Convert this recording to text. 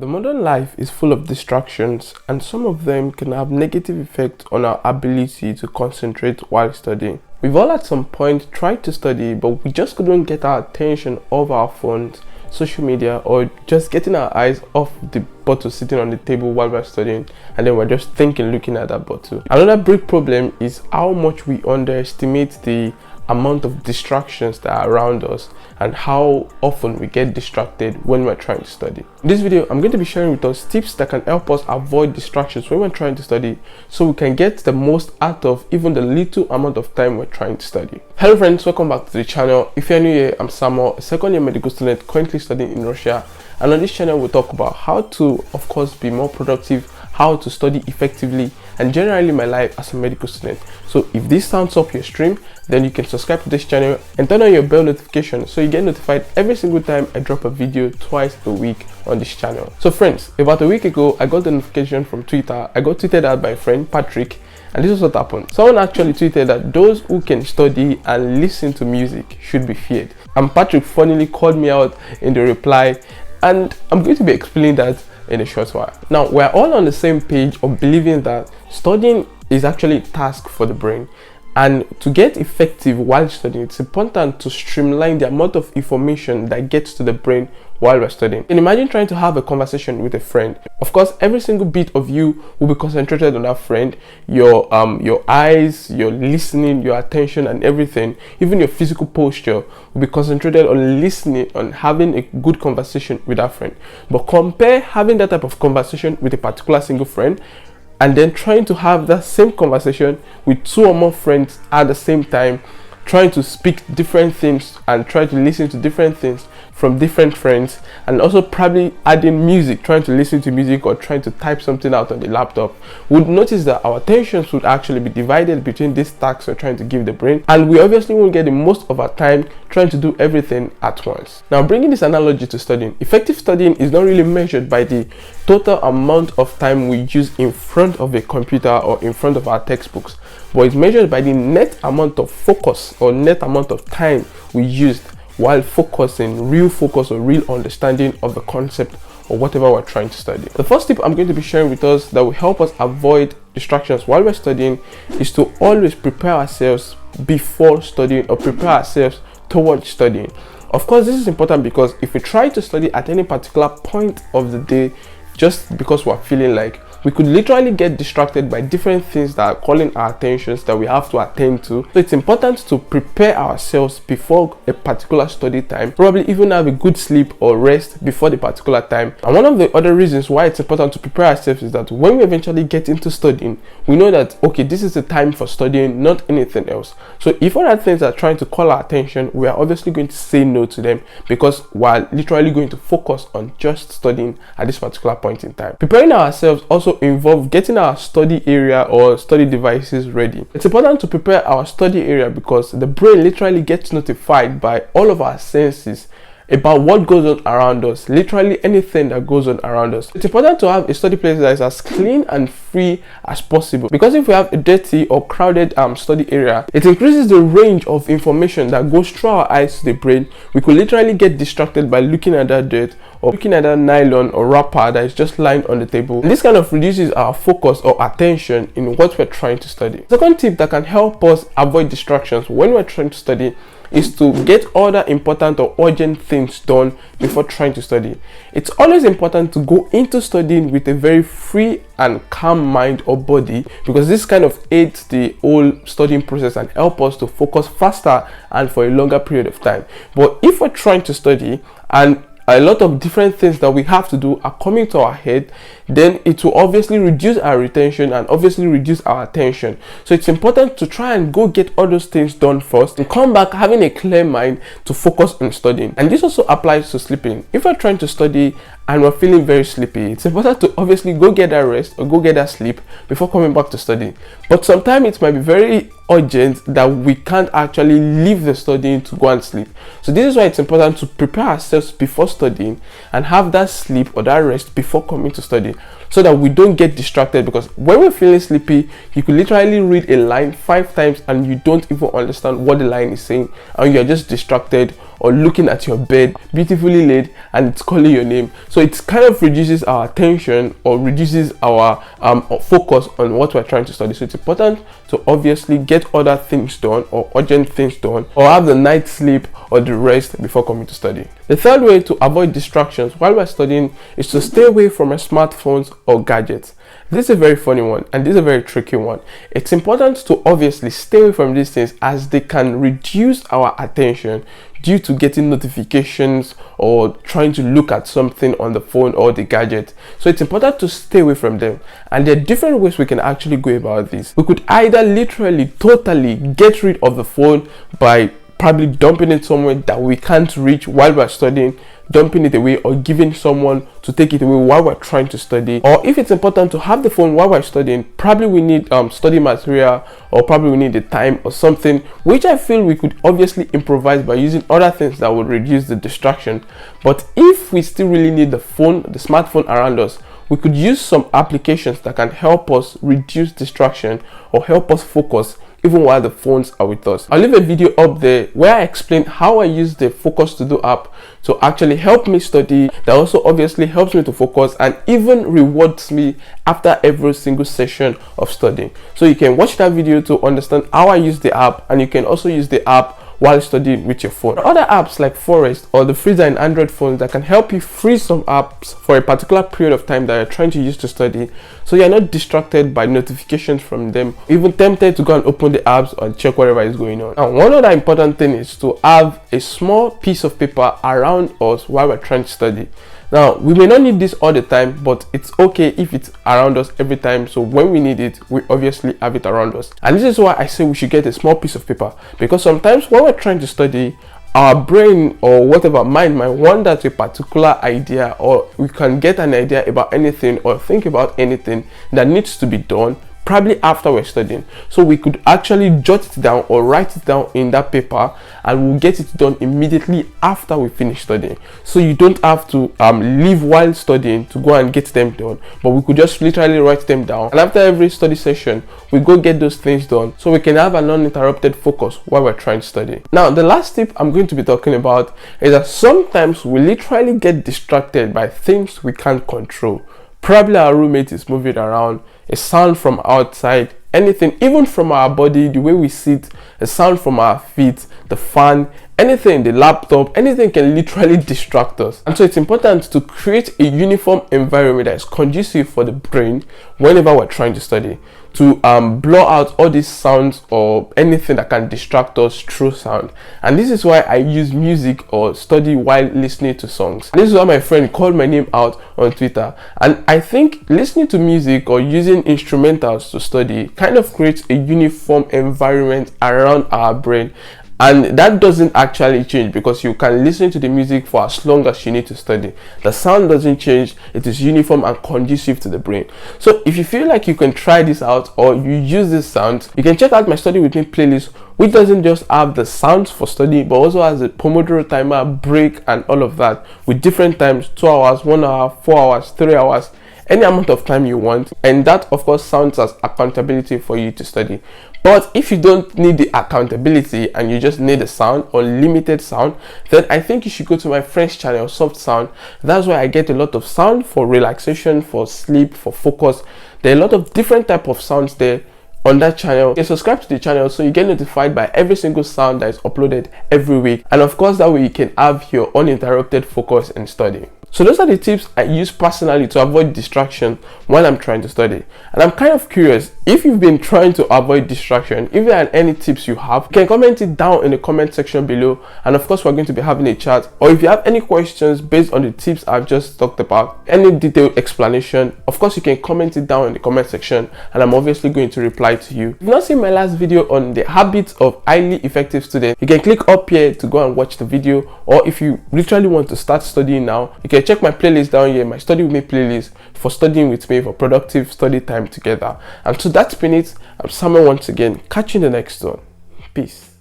The modern life is full of distractions, and some of them can have negative effects on our ability to concentrate while studying. We've all at some point tried to study, but we just couldn't get our attention off our phones, social media, or just getting our eyes off the bottle sitting on the table while we're studying, and then we're just thinking, looking at that bottle. Another big problem is how much we underestimate the amount of distractions that are around us and how often we get distracted when we're trying to study. In this video, I'm going to be sharing with us tips that can help us avoid distractions when we're trying to study, so we can get the most out of even the little amount of time we're trying to study. Hello friends, welcome back to the channel. If you're new here, I'm Samuel, a second-year medical student currently studying in Russia, and on this channel we'll talk about how to, of course, be more productive, how to study effectively, and generally my life as a medical student. So if this sounds up your stream, then you can subscribe to this channel and turn on your bell notification so you get notified every single time I drop a video twice a week on this channel. So friends, about a week ago I got the notification from Twitter. I got tweeted out by a friend, Patrick, and this is what happened. Someone actually tweeted that those who can study and listen to music should be feared, and Patrick funnily called me out in the reply, and I'm going to be explaining that in a short while. Now, we're all on the same page of believing that studying is actually a task for the brain, and to get effective while studying, it's important to streamline the amount of information that gets to the brain while we're studying. And imagine trying to have a conversation with a friend. Of course, every single bit of you will be concentrated on that friend. Your eyes, your listening, your attention, and everything, even your physical posture, will be concentrated on listening, on having a good conversation with that friend. But compare having that type of conversation with a particular single friend, and then trying to have that same conversation with two or more friends at the same time, trying to speak different things and try to listen to different things from different friends, and also probably adding music, trying to listen to music or trying to type something out on the laptop. We'd notice that our attentions would actually be divided between these tasks we're trying to give the brain, and we obviously won't get the most of our time trying to do everything at once. Now, bringing this analogy to studying, effective studying is not really measured by the total amount of time we use in front of a computer or in front of our textbooks, but it's measured by the net amount of focus or net amount of time we used while focusing, real focus or real understanding of the concept or whatever we're trying to study. The first tip I'm going to be sharing with us that will help us avoid distractions while we're studying is to always prepare ourselves before studying or prepare ourselves towards studying. Of course, this is important because if we try to study at any particular point of the day just because we're feeling like, we could literally get distracted by different things that are calling our attentions that we have to attend to. So it's important to prepare ourselves before a particular study time, probably even have a good sleep or rest before the particular time. And one of the other reasons why it's important to prepare ourselves is that when we eventually get into studying, we know that, okay, this is the time for studying, not anything else. So if other things are trying to call our attention, we are obviously going to say no to them because we're literally going to focus on just studying at this particular point in time. Preparing ourselves also involve getting our study area or study devices ready. It's important to prepare our study area because the brain literally gets notified by all of our senses about what goes on around us, literally anything that goes on around us. It's important to have a study place that is as clean and free as possible, because if we have a dirty or crowded study area, it increases the range of information that goes through our eyes to the brain. We could literally get distracted by looking at that dirt or looking at that nylon or wrapper that is just lying on the table. And this kind of reduces our focus or attention in what we're trying to study. Second tip that can help us avoid distractions when we're trying to study is to get other important or urgent things done before trying to study. It's always important to go into studying with a very free and calm mind or body, because this kind of aids the whole studying process and help us to focus faster and for a longer period of time. But if we're trying to study and a lot of different things that we have to do are coming to our head, then it will obviously reduce our retention and obviously reduce our attention. So it's important to try and go get all those things done first and come back having a clear mind to focus on studying. And this also applies to sleeping. If we're trying to study and we're feeling very sleepy, it's important to obviously go get that rest or go get that sleep before coming back to study. But sometimes it might be very urgent that we can't actually leave the studying to go and sleep. So this is why it's important to prepare ourselves before studying and have that sleep or that rest before coming to study, so that we don't get distracted. Because when we're feeling sleepy, you could literally read a line 5 times and you don't even understand what the line is saying, and you're just distracted or looking at your bed beautifully laid and it's calling your name. So it kind of reduces our attention or reduces our focus on what we're trying to study. So it's important to obviously get other things done or urgent things done, or have the night sleep or the rest before coming to study. The third way to avoid distractions while we're studying is to stay away from our smartphones or gadgets. This is a very funny one and this is a very tricky one. It's important to obviously stay away from these things as they can reduce our attention due to getting notifications or trying to look at something on the phone or the gadget. So it's important to stay away from them, and there are different ways we can actually go about this. We could either literally totally get rid of the phone by probably dumping it somewhere that we can't reach while we're studying, dumping it away, or giving someone to take it away while we're trying to study. Or if it's important to have the phone while we're studying, probably we need study material, or probably we need the time or something, which I feel we could obviously improvise by using other things that would reduce the distraction. But if we still really need the phone, the smartphone around us, we could use some applications that can help us reduce distraction or help us focus even while the phones are with us. I'll leave a video up there where I explain how I use the Focus to Do app to actually help me study. That also obviously helps me to focus and even rewards me after every single session of studying. So you can watch that video to understand how I use the app, and you can also use the app while studying with your phone. Other apps like Forest or the freezer in Android phones that can help you freeze some apps for a particular period of time that you're trying to use to study, so you're not distracted by notifications from them, even tempted to go and open the apps or check whatever is going on. Now, one other important thing is to have a small piece of paper around us while we're trying to study. Now, we may not need this all the time, but it's okay if it's around us every time. So when we need it, we obviously have it around us. And this is why I say we should get a small piece of paper, because sometimes when we're trying to study, our brain or whatever mind might wander to a particular idea, or we can get an idea about anything or think about anything that needs to be done probably after we're studying. So we could actually jot it down or write it down in that paper, and we'll get it done immediately after we finish studying. So you don't have to leave while studying to go and get them done, but we could just literally write them down, and after every study session we go get those things done, so we can have an uninterrupted focus while we're trying to study. Now, the last tip I'm going to be talking about is that sometimes we literally get distracted by things we can't control. Probably our roommate is moving around, a sound from outside, anything, even from our body, the way we sit, a sound from our feet, the fan, anything, the laptop, anything can literally distract us. And so it's important to create a uniform environment that is conducive for the brain whenever we're trying to study, to blur out all these sounds or anything that can distract us through sound. And this is why I use music or study while listening to songs. And this is why my friend called my name out on Twitter. And I think listening to music or using instrumentals to study kind of creates a uniform environment around our brain. And that doesn't actually change, because you can listen to the music for as long as you need to study. The sound doesn't change. It is uniform and conducive to the brain. So if you feel like you can try this out or you use this sound, you can check out my Study With Me playlist, which doesn't just have the sounds for study, but also has a Pomodoro timer, break, and all of that with different times: 2 hours, 1 hour, 4 hours, 3 hours, any amount of time you want. And that of course sounds as accountability for you to study. But if you don't need the accountability and you just need a sound or limited sound, then I think you should go to my friend's channel, Soft Sound. That's where I get a lot of sound for relaxation, for sleep, for focus. There are a lot of different type of sounds there on that channel. You can subscribe to the channel so you get notified by every single sound that is uploaded every week. And of course, that way you can have your uninterrupted focus in studying. So those are the tips I use personally to avoid distraction while I'm trying to study. And I'm kind of curious, if you've been trying to avoid distraction, if there are any tips you have, you can comment it down in the comment section below. And of course, we're going to be having a chat. Or if you have any questions based on the tips I've just talked about, any detailed explanation, of course, you can comment it down in the comment section, and I'm obviously going to reply to you. If you've not seen my last video on the habits of highly effective students, you can click up here to go and watch the video. Or if you literally want to start studying now, you can check my playlist down here, my Study With Me playlist, for studying with me, for productive study time together. And so that's been it. I'm Samuel once again. Catch you in the next one. Peace.